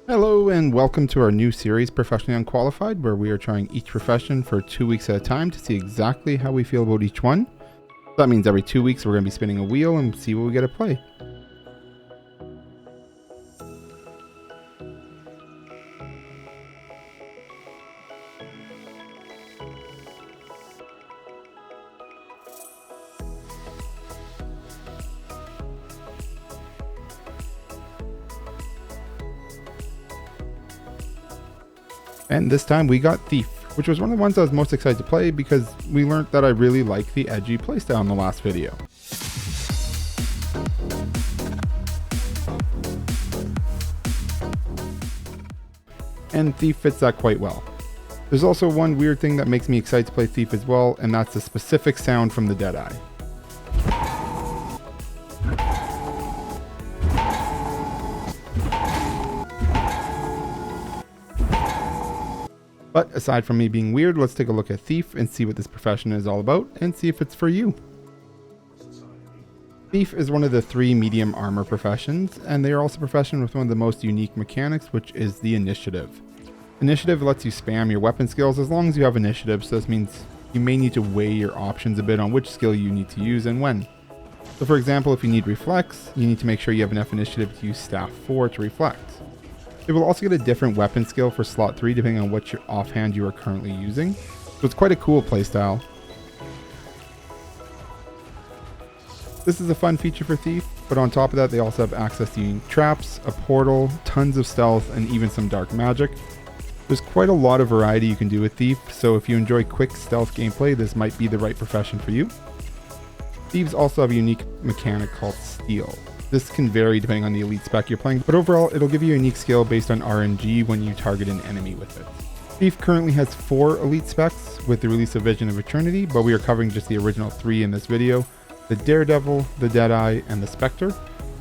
Hello and welcome to our new series, Professionally Unqualified, where we are trying each profession for 2 weeks at a time to see exactly how we feel about each one. That means every 2 weeks we're going to be spinning a wheel and see what we get to play. And this time we got Thief, which was one of the ones I was most excited to play because we learned that I really like the edgy playstyle in the last video. And Thief fits that quite well. There's also one weird thing that makes me excited to play Thief as well, and that's the specific sound from the Deadeye. But aside from me being weird, let's take a look at Thief and see what this profession is all about and see if it's for you. Thief is one of the 3 medium armor professions, and they are also a profession with one of the most unique mechanics, which is the initiative. Initiative lets you spam your weapon skills as long as you have initiative, so this means you may need to weigh your options a bit on which skill you need to use and when. So for example, if you need reflex, you need to make sure you have enough initiative to use staff 4 to reflect. It will also get a different weapon skill for slot 3 depending on what your offhand you are currently using, so it's quite a cool playstyle. This is a fun feature for Thief, but on top of that they also have access to unique traps, a portal, tons of stealth, and even some dark magic. There's quite a lot of variety you can do with Thief, so if you enjoy quick stealth gameplay, this might be the right profession for you. Thieves also have a unique mechanic called Steal. This can vary depending on the elite spec you're playing, but overall it'll give you a unique skill based on RNG when you target an enemy with it. Thief currently has 4 elite specs with the release of Vision of Eternity, but we are covering just the original 3 in this video: the Daredevil, the Deadeye, and the Spectre,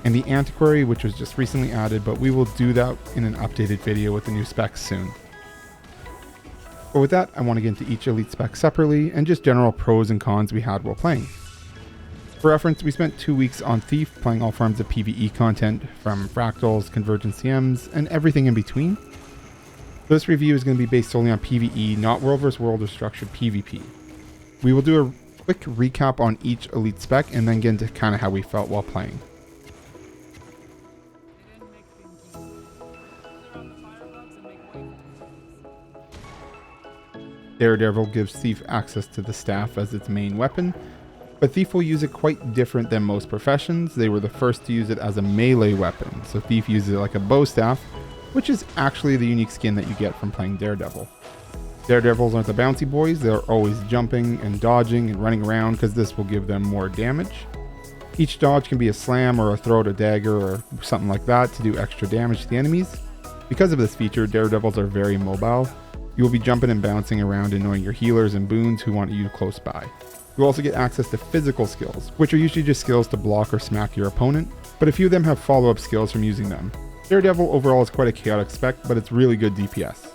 and the Antiquary, which was just recently added, but we will do that in an updated video with the new specs soon. But with that, I want to get into each elite spec separately and just general pros and cons we had while playing. For reference, we spent 2 weeks on Thief playing all forms of PvE content, from fractals, convergent CMs, and everything in between. This review is going to be based solely on PvE, not World vs. World or structured PvP. We will do a quick recap on each elite spec and then get into kind of how we felt while playing. Daredevil gives Thief access to the staff as its main weapon, but Thief will use it quite different than most professions. They were the first to use it as a melee weapon, so Thief uses it like a bow staff, which is actually the unique skin that you get from playing Daredevil. Daredevils aren't the bouncy boys, they're always jumping and dodging and running around because this will give them more damage. Each dodge can be a slam or a throw at a dagger or something like that to do extra damage to the enemies. Because of this feature, Daredevils are very mobile. You will be jumping and bouncing around, annoying your healers and boons who want you close by. You'll also get access to physical skills, which are usually just skills to block or smack your opponent, but a few of them have follow-up skills from using them. Daredevil overall is quite a chaotic spec, but it's really good DPS.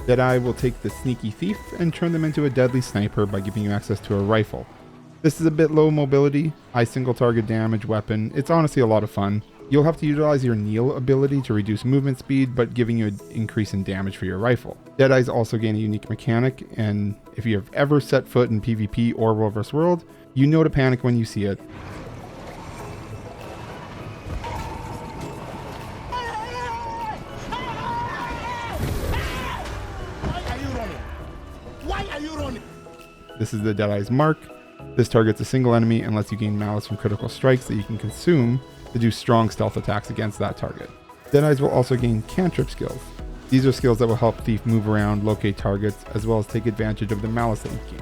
Deadeye will take the sneaky thief and turn them into a deadly sniper by giving you access to a rifle. This is a bit low mobility, high single target damage weapon. It's honestly a lot of fun. You'll have to utilize your kneel ability to reduce movement speed, but giving you an increase in damage for your rifle. Deadeyes also gain a unique mechanic, and if you have ever set foot in PvP or World vs. World, you know to panic when you see it. Why are you running? This is the Deadeye's mark. This targets a single enemy and lets you gain malice from critical strikes that you can consume to do strong stealth attacks against that target. Deadeyes will also gain cantrip skills. These are skills that will help Thief move around, locate targets, as well as take advantage of the malice that you gain.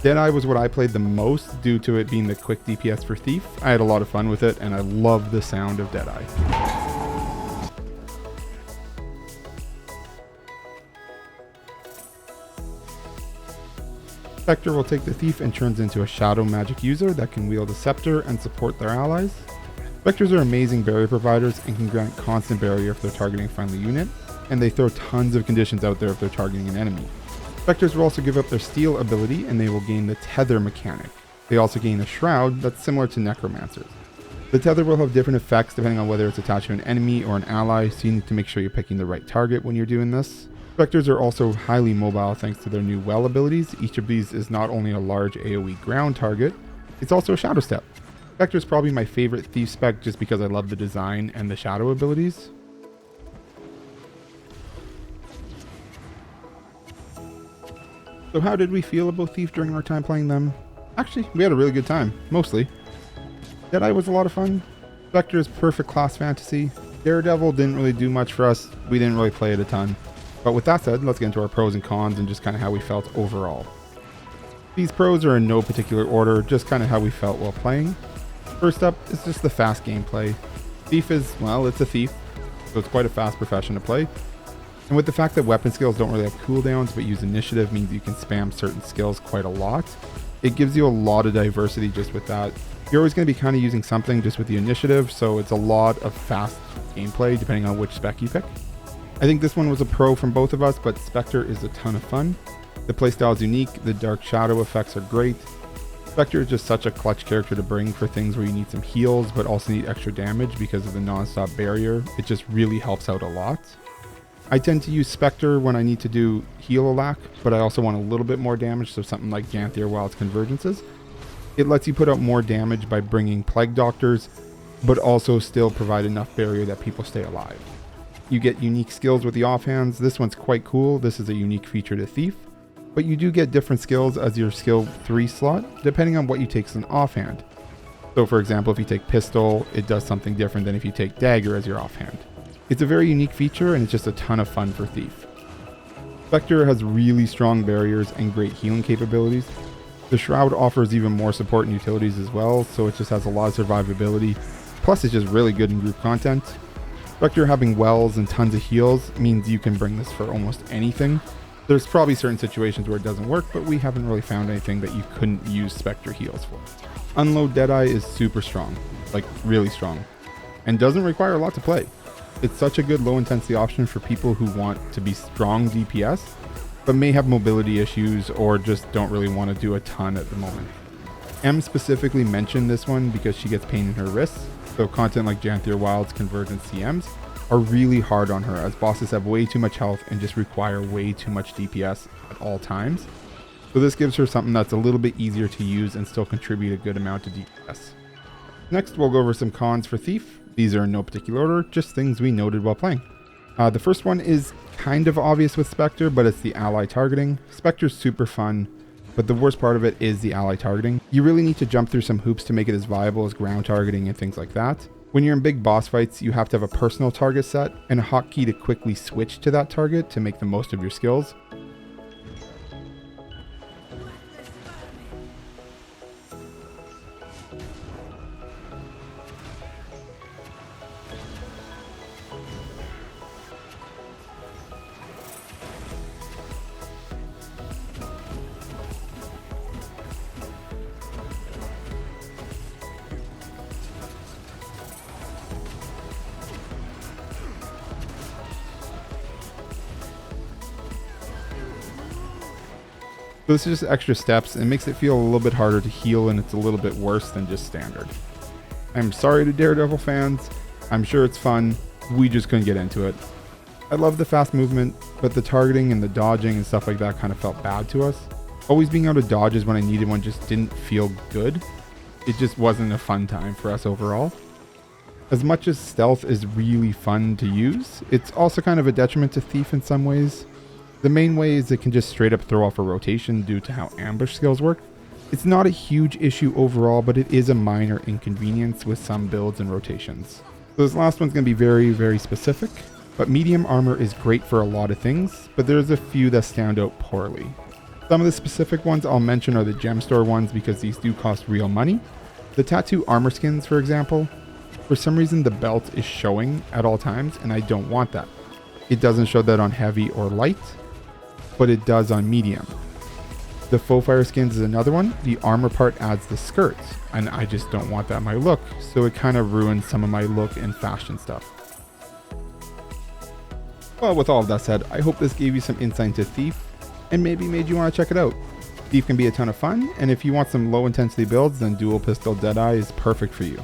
Deadeye was what I played the most due to it being the quick DPS for Thief. I had a lot of fun with it and I love the sound of Deadeye. Spectre will take the Thief and turns into a shadow magic user that can wield a scepter and support their allies. Spectres are amazing barrier providers and can grant constant barrier if they're targeting a friendly unit, and they throw tons of conditions out there if they're targeting an enemy. Spectres will also give up their steal ability and they will gain the tether mechanic. They also gain a shroud that's similar to necromancers. The tether will have different effects depending on whether it's attached to an enemy or an ally, so you need to make sure you're picking the right target when you're doing this. Spectres are also highly mobile thanks to their new well abilities. Each of these is not only a large AoE ground target, it's also a shadow step. Spectre is probably my favorite thief spec just because I love the design and the shadow abilities. So how did we feel about Thief during our time playing them? Actually, we had a really good time, mostly. Deadeye was a lot of fun. Spectre is perfect class fantasy. Daredevil didn't really do much for us. We didn't really play it a ton. But with that said, let's get into our pros and cons and just kind of how we felt overall. These pros are in no particular order, just kind of how we felt while playing. First up is just the fast gameplay. Thief is, well, it's a thief, so it's quite a fast profession to play. And with the fact that weapon skills don't really have cooldowns but use initiative means you can spam certain skills quite a lot. It gives you a lot of diversity just with that. You're always going to be kind of using something just with the initiative, so it's a lot of fast gameplay depending on which spec you pick. I think this one was a pro from both of us, but Spectre is a ton of fun. The playstyle is unique, the dark shadow effects are great. Spectre is just such a clutch character to bring for things where you need some heals but also need extra damage because of the non-stop barrier. It just really helps out a lot. I tend to use Spectre when I need to do heal a lack, but I also want a little bit more damage, so something like Ganthier Wild's Convergences. It lets you put out more damage by bringing Plague Doctors, but also still provide enough barrier that people stay alive. You get unique skills with the offhands. This one's quite cool. This is a unique feature to Thief, but you do get different skills as your skill 3 slot, depending on what you take as an offhand. So for example, if you take Pistol, it does something different than if you take Dagger as your offhand. It's a very unique feature and it's just a ton of fun for Thief. Spectre has really strong barriers and great healing capabilities. The Shroud offers even more support and utilities as well, so it just has a lot of survivability. Plus it's just really good in group content. Spectre having wells and tons of heals means you can bring this for almost anything. There's probably certain situations where it doesn't work, but we haven't really found anything that you couldn't use Spectre heals for. Unload Deadeye is super strong, like really strong, and doesn't require a lot to play. It's such a good low intensity option for people who want to be strong DPS, but may have mobility issues or just don't really want to do a ton at the moment. M specifically mentioned this one because she gets pain in her wrists, so content like Ganthier Wild's Convergence CMs are really hard on her as bosses have way too much health and just require way too much DPS at all times. So this gives her something that's a little bit easier to use and still contribute a good amount to DPS. Next, we'll go over some cons for Thief. These are in no particular order, just things we noted while playing. The first one is kind of obvious with Spectre, but it's the ally targeting. Spectre's super fun, but the worst part of it is the ally targeting. You really need to jump through some hoops to make it as viable as ground targeting and things like that. When you're in big boss fights, you have to have a personal target set and a hotkey to quickly switch to that target to make the most of your skills. So this is just extra steps and makes it feel a little bit harder to heal, and it's a little bit worse than just standard. I'm sorry to Daredevil fans. I'm sure it's fun. We just couldn't get into it. I love the fast movement, but the targeting and the dodging and stuff like that kind of felt bad to us. Always being out of dodges when I needed one just didn't feel good. It just wasn't a fun time for us overall. As much as stealth is really fun to use, it's also kind of a detriment to Thief in some ways. The main way is it can just straight up throw off a rotation due to how ambush skills work. It's not a huge issue overall, but it is a minor inconvenience with some builds and rotations. So this last one's going to be very, very specific, but medium armor is great for a lot of things, but there's a few that stand out poorly. Some of the specific ones I'll mention are the gem store ones because these do cost real money. The tattoo armor skins, for example, for some reason the belt is showing at all times and I don't want that. It doesn't show that on heavy or light, but it does on medium. The faux fire skins is another one. The armor part adds the skirts, and I just don't want that in my look, so it kind of ruins some of my look and fashion stuff. Well, with all of that said, I hope this gave you some insight into Thief, and maybe made you want to check it out. Thief can be a ton of fun, and if you want some low intensity builds, then Dual Pistol Deadeye is perfect for you.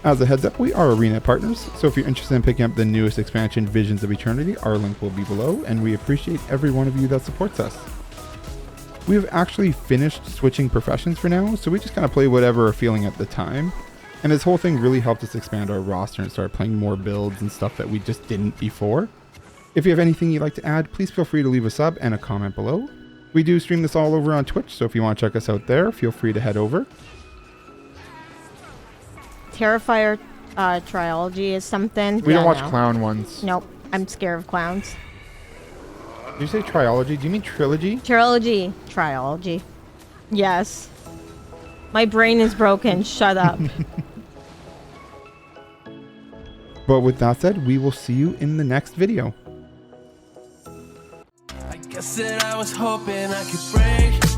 As a heads up, we are Arena partners, so if you're interested in picking up the newest expansion, Visions of Eternity, our link will be below, and we appreciate every one of you that supports us. We have actually finished switching professions for now, so we just kind of play whatever we're feeling at the time. And this whole thing really helped us expand our roster and start playing more builds and stuff that we just didn't before. If you have anything you'd like to add, please feel free to leave a sub and a comment below. We do stream this all over on Twitch, so if you want to check us out there, feel free to head over. Terrifier trilogy is something. We don't watch clown ones. Nope, I'm scared of clowns. Did you say trilogy? Do you mean trilogy? Trilogy. Yes. My brain is broken. Shut up. But with that said, we will see you in the next video. I guess that I was hoping I could break